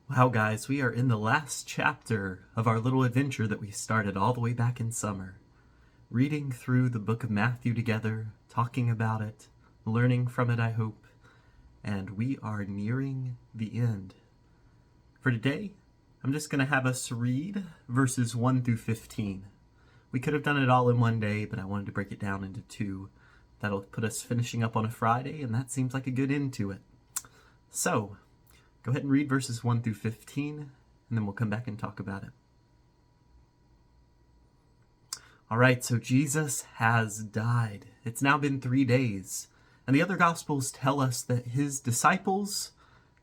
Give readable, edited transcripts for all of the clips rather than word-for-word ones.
Wow, guys, we are in the last chapter of our little adventure that we started all the way back in summer. Reading through the book of Matthew together, talking about it, learning from it, I hope, and we are nearing the end. For today, I'm just going to have us read verses 1 through 15. We could have done it all in one day, but I wanted to break it down into two. That'll put us finishing up on a Friday, and that seems like a good end to it. So, go ahead and read verses 1 through 15, and then we'll come back and talk about it. All right, so Jesus has died. It's now been 3 days. And the other Gospels tell us that his disciples,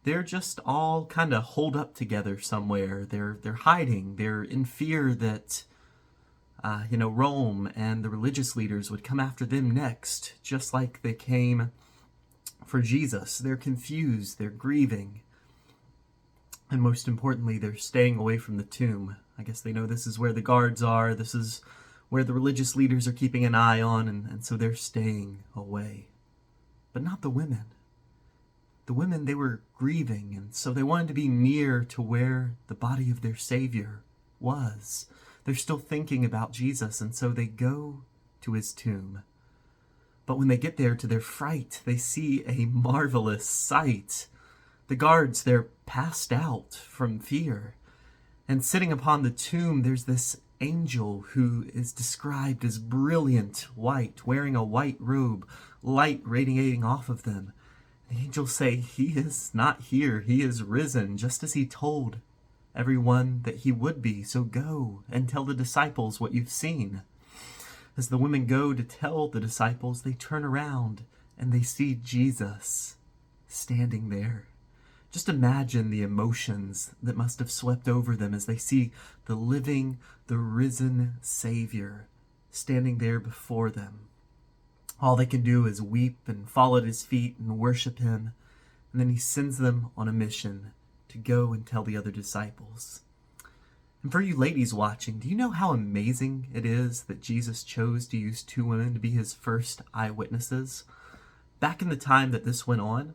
they're just all kind of holed up together somewhere. They're hiding. They're in fear that, Rome and the religious leaders would come after them next, just like they came for Jesus. They're confused. They're grieving. And most importantly, they're staying away from the tomb. I guess they know this is where the guards are. This is where the religious leaders are keeping an eye on, and so they're staying away. But not the women. The women, they were grieving, and so they wanted to be near to where the body of their Savior was. They're still thinking about Jesus, and so they go to his tomb. But when they get there, to their fright, they see a marvelous sight. The guards, they're passed out from fear. And sitting upon the tomb, there's this angel who is described as brilliant white, wearing a white robe, light radiating off of them. The angels say, he is not here, he is risen, just as he told everyone that he would be. So go and tell the disciples what you've seen. As the women go to tell the disciples, they turn around and they see Jesus standing there. Just imagine the emotions that must have swept over them as they see the living, the risen Savior standing there before them. All they can do is weep and fall at his feet and worship him. And then he sends them on a mission to go and tell the other disciples. And for you ladies watching, do you know how amazing it is that Jesus chose to use 2 women to be his first eyewitnesses? Back in the time that this went on,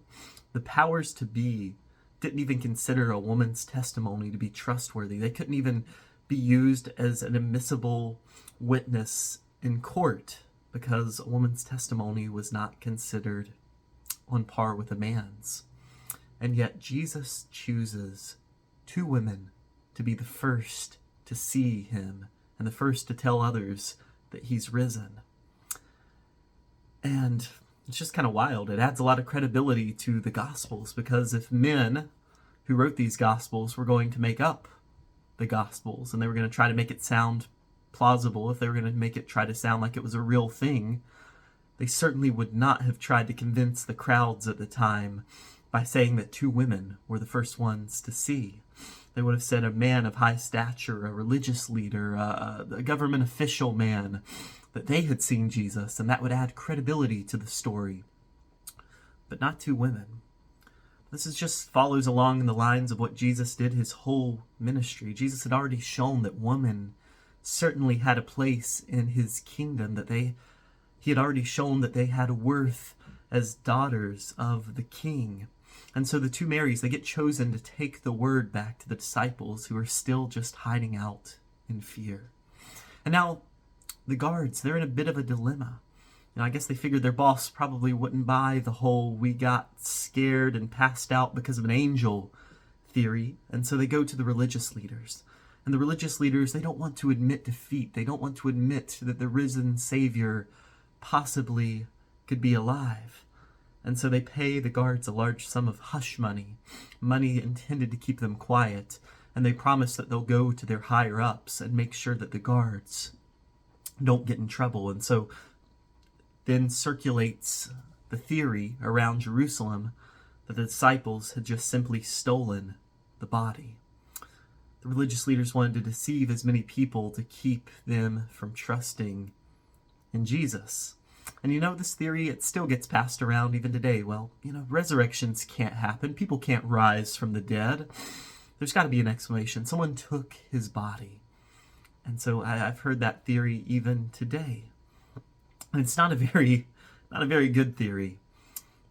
the powers to be didn't even consider a woman's testimony to be trustworthy. They couldn't even be used as an admissible witness in court because a woman's testimony was not considered on par with a man's. And yet Jesus chooses 2 women to be the first to see him and the first to tell others that he's risen. And it's just kind of wild. It adds a lot of credibility to the Gospels, because if men who wrote these Gospels were going to make up the Gospels and they were going to try to make it sound plausible, if they were going to make it try to sound like it was a real thing, they certainly would not have tried to convince the crowds at the time by saying that 2 women were the first ones to see. They would have said a man of high stature, a religious leader, a government official man, that they had seen Jesus, and that would add credibility to the story. But not 2 women. This is just follows along in the lines of what Jesus did his whole ministry. Jesus had already shown that women certainly had a place in his kingdom, that he had already shown that they had worth as daughters of the king. And so the 2 Marys, they get chosen to take the word back to the disciples who are still just hiding out in fear. And now the guards, they're in a bit of a dilemma. I guess they figured their boss probably wouldn't buy the whole we got scared and passed out because of an angel theory. And so they go to the religious leaders. And the religious leaders, they don't want to admit defeat. They don't want to admit that the risen Savior possibly could be alive. And so they pay the guards a large sum of hush money, money intended to keep them quiet. And they promise that they'll go to their higher-ups and make sure that the guards don't get in trouble. And so then circulates the theory around Jerusalem that the disciples had just simply stolen the body. The religious leaders wanted to deceive as many people to keep them from trusting in Jesus. And this theory, it still gets passed around even today. Well, resurrections can't happen. People can't rise from the dead. There's got to be an explanation. Someone took his body. And so I've heard that theory even today. And it's not a very good theory,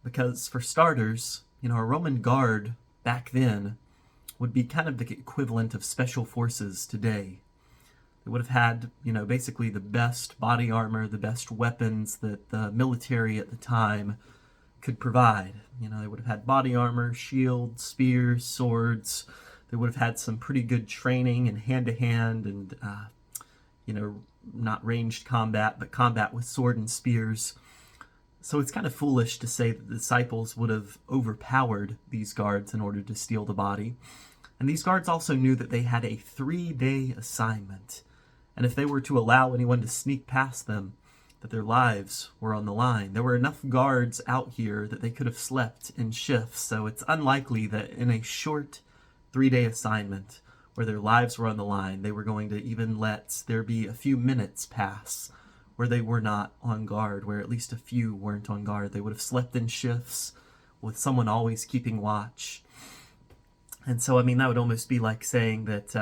because for starters, a Roman guard back then would be kind of the equivalent of special forces today. They would have had, basically the best body armor, the best weapons that the military at the time could provide. They would have had body armor, shields, spears, swords. They would have had some pretty good training in hand-to-hand and, not ranged combat, but combat with sword and spears. So it's kind of foolish to say that the disciples would have overpowered these guards in order to steal the body. And these guards also knew that they had a 3-day assignment. And if they were to allow anyone to sneak past them, that their lives were on the line. There were enough guards out here that they could have slept in shifts, so it's unlikely that in a short 3-day assignment where their lives were on the line, they were going to even let there be a few minutes pass where they were not on guard, where at least a few weren't on guard. They would have slept in shifts with someone always keeping watch. And so, that would almost be like saying that,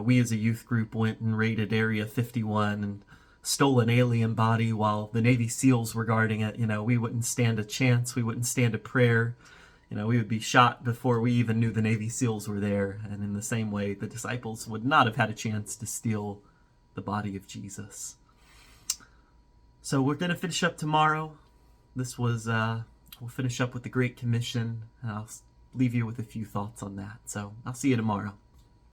we as a youth group went and raided Area 51 and stole an alien body while the Navy SEALs were guarding it. We wouldn't stand a chance. We wouldn't stand a prayer. We would be shot before we even knew the Navy SEALs were there. And in the same way, the disciples would not have had a chance to steal the body of Jesus. So we're going to finish up tomorrow. We'll finish up with the Great Commission, and I'll leave you with a few thoughts on that. So I'll see you tomorrow.